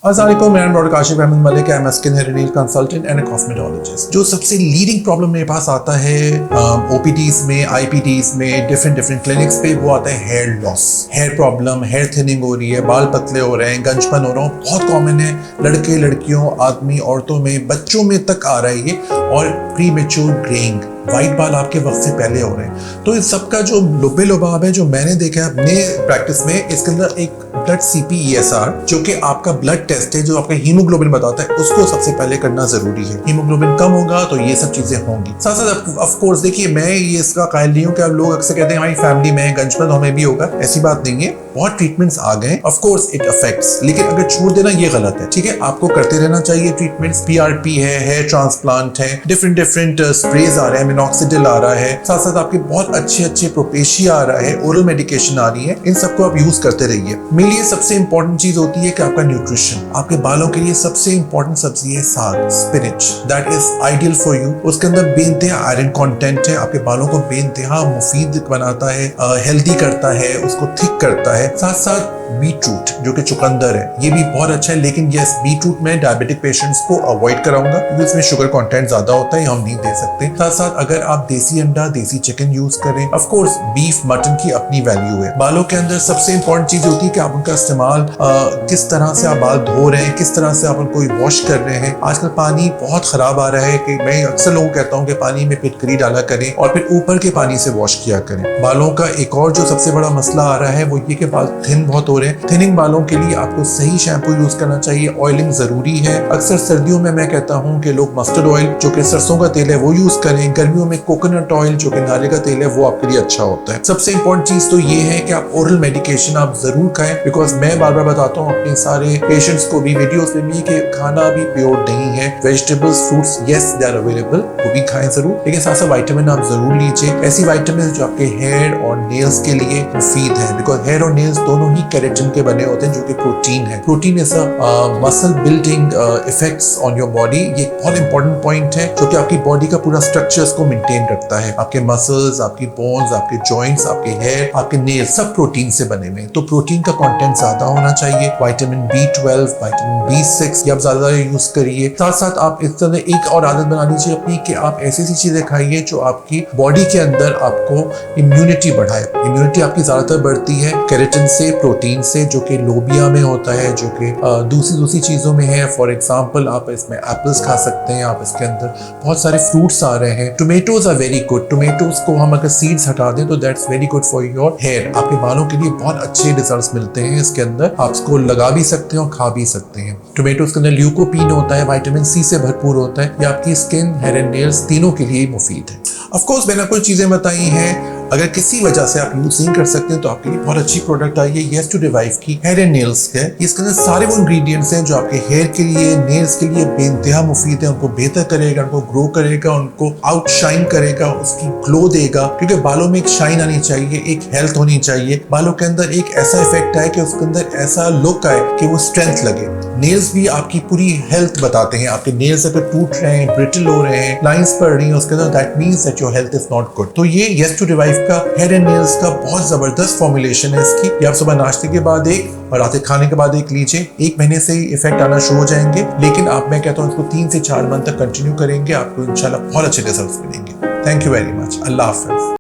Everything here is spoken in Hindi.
अस्सलामुअलैकुम, मेरा नाम डॉक्टर काशिफ अहमद मलिक है। मैं skin hair nail consultant and cosmetologist. जो सबसे लीडिंग प्रॉब्लम मेरे पास आता है ओपीडीज में, आईपीडीज में, डिफरेंट क्लिनिक्स पे, वो आता है hair loss, hair problem, hair thinning हो रही है, बाल पतले हो रहे हैं, गंजपन हो रहा है। बहुत कॉमन है, लड़के लड़कियों, आदमी औरतों में, बच्चों में तक आ रहा है ये। और प्री मेच्योर ग्रेइंग, वाइट बाल आपके वक्त से पहले हो रहे हैं। तो इस सब का जो लुबे लुबाब है, जो मैंने देखा है अपने प्रैक्टिस में, इसके अंदर एक ब्लड CPESR, जो कि आपका ब्लड टेस्ट है, जो आपका हीमोग्लोबिन बताता है, उसको सबसे पहले करना जरूरी है। हीमोग्लोबिन कम होगा तो ये सब चीजें होंगी। साथ साथ ऑफ कोर्स देखिए, मैं ये इसका कायल नहीं हूँ कि आप लोग अक्सर कहते हैं हमारी फैमिली में गंजपन हमें भी होगा, ऐसी बात नहीं है। बहुत ट्रीटमेंट्स आ गए, ऑफ कोर्स इट अफेक्ट्स, लेकिन अगर छोड़ देना ये गलत है। ठीक है, आपको करते रहना चाहिए ट्रीटमेंट्स। PRP है, हेयर ट्रांसप्लांट है, डिफरेंट स्प्रेज आ रहे हैं, मिनॉक्सिडिल आ रहा है, साथ साथ आपके बहुत अच्छे प्रोपेशिया आ रहा है, ओरल मेडिकेशन आ रही है। इन सबको आप यूज करते रहिए। मेरे लिए सबसे इंपॉर्टेंट चीज होती है कि आपका न्यूट्रिशन। आपके बालों के लिए सबसे इंपॉर्टेंट सब्जी है साग, spinach, that is ideal for you. उसके अंदर बेनतहा आयरन कंटेंट है, आपके बालों को बेनतहा मुफीद बनाता है, हेल्दी करता है, उसको थिक करता है। साथ साथ बीटरूट जो कि चुकंदर है, ये भी बहुत अच्छा है। लेकिन यस, बीटरूट में डायबिटिक पेशेंट्स को अवॉइड कराऊंगा क्योंकि इसमें शुगर कंटेंट ज्यादा होता है, हम नहीं दे सकते। साथ साथ अगर आप देसी अंडा, देसी चिकन यूज करें, ऑफ कोर्स बीफ, मटन की अपनी वैल्यू है। बालों के अंदर सबसे इंपॉर्टेंट चीज होती है कि आप उनका इस्तेमाल किस तरह से आप बाल धो रहे हैं, किस तरह से आप उनको वॉश कर रहे हैं। आजकल पानी बहुत खराब आ रहा है कि मैं अक्सर लोगों को कहता हूँ कि पानी में फिटकरी डाला करें और फिर ऊपर के पानी से वॉश किया करें। बालों का एक और जो सबसे बड़ा मसला आ रहा है वो ये कि बाल थिन बहुत हो रहे हैं। थिनिंग बालों के लिए आपको सही शैम्पू यूज करना चाहिए, ऑयलिंग जरूरी है। अक्सर सर्दियों में मैं कहता हूँ कि लोग मस्टर्ड ऑयल जो कि सरसों का तेल है वो यूज करें। गर्मियों में कोकोनट ऑयल जो कि नारियल का तेल है वो आपके लिए अच्छा होता है। सबसे इंपॉर्टेंट चीज तो ये है कि आप ओरल मेडिकेशन आप जरूर खाएं, बिकॉज मैं बार बार बताता हूँ अपने सारे पेशेंट्स को भी, वीडियोस में भी, कि खाना भी प्योर नहीं है। Vegetables, fruits, yes they are available, वो भी खाएं जरूर, लेकिन साथ साथ विटामिन आप जरूर लीजिए। ऐसी विटामिन जो आपके हेयर और नेल्स के लिए मुफीद है, बिकॉज हेयर और नेल्स दोनों ही केराटिन के बने होते हैं जो कि प्रोटीन है। Protein is a muscle building effects on your body. ये बहुत इंपॉर्टेंट पॉइंट है जो कि आपकी बॉडी का पूरा स्ट्रक्चर्स को मेंटेन रखता है। आपके मसल्स, आपकी बोन्स, आपके जॉइंट्स, आपके हेयर, आपके नेल सब प्रोटीन से बने हुए हैं। तो प्रोटीन का कंटेंट ज्यादा होना चाहिए। विटामिन B12, विटामिन B6 ये आप ज्यादा यूज करिए। साथ साथ आप इस तरह एक और आदत बनानी चाहिए अपनी कि आप ऐसी चीजें खाइए जो आपकी बॉडी के अंदर आपको इम्यूनिटी बढ़ाए। इम्यूनिटी आपकी ज्यादातर बढ़ती है केराटिन से, प्रोटीन से, जो कि लोबिया में होता है, जो कि दूसरी चीजों में है। फॉर एग्जांपल आप इसमें एप्पल्स खा सकते हैं, आप इसके अंदर बहुत सारे फ्रूट्स आ रहे हैं। Tomatoes are very good. Tomatoes को हम अगर सीड्स हटा दें तो that's very good for your hair. आपके बालों के लिए बहुत अच्छे रिजल्ट्स मिलते हैं इसके अंदर। आप इसको लगा भी सकते हैं और खा भी सकते हैं। टोमेटोज के अंदर ल्यूकोपीन होता है, विटामिन C से भरपूर होता है। ये आपकी स्किन, हेयर एंड नेल्स तीनों के लिए मुफीद है। ऑफ कोर्स मैंने कुछ चीजें बताई हैं, अगर किसी वजह से आप यूज नहीं कर सकते तो आपके लिए बहुत अच्छी प्रोडक्ट आई है येस टू रिवाइव की हेयर एंड नेल्स है। इसके अंदर सारे वो इंग्रेडिएंट्स हैं जो आपके हेयर के लिए, नेल्स के लिए बेइंतहा मुफीद है। उनको बेहतर करेगा, उनको ग्रो करेगा, उनको आउटशाइन करेगा, उसकी ग्लो देगा। क्योंकि बालों में एक शाइन आनी चाहिए, एक हेल्थ होनी चाहिए। बालों के अंदर एक ऐसा इफेक्ट आए कि उसके अंदर ऐसा लुक आए कि वो स्ट्रेंथ लगे। नेल्स भी आपकी पूरी हेल्थ बताते हैं। आपके नेल्स अगर टूट रहे हैं, ब्रिटल हो रहे हैं, लाइंस पड़ रही हैं, उसके अंदर that means that your health is not good. तो ये येस टू रिवाइव का हेयर एंड नेल्स का बहुत जबरदस्त फॉर्मुलेशन है इसकी। ये आप सुबह नाश्ते के बाद एक और रात खाने के बाद एक लीजिए। 1 महीने से ही इफेक्ट आना शुरू हो जाएंगे, लेकिन आप, मैं कहता हूँ, इसको 3 से 4 मंथ तक कंटिन्यू करेंगे, आपको इंशाल्लाह बहुत अच्छे रिजल्ट्स मिलेंगे। Thank you very much. Allah Hafiz.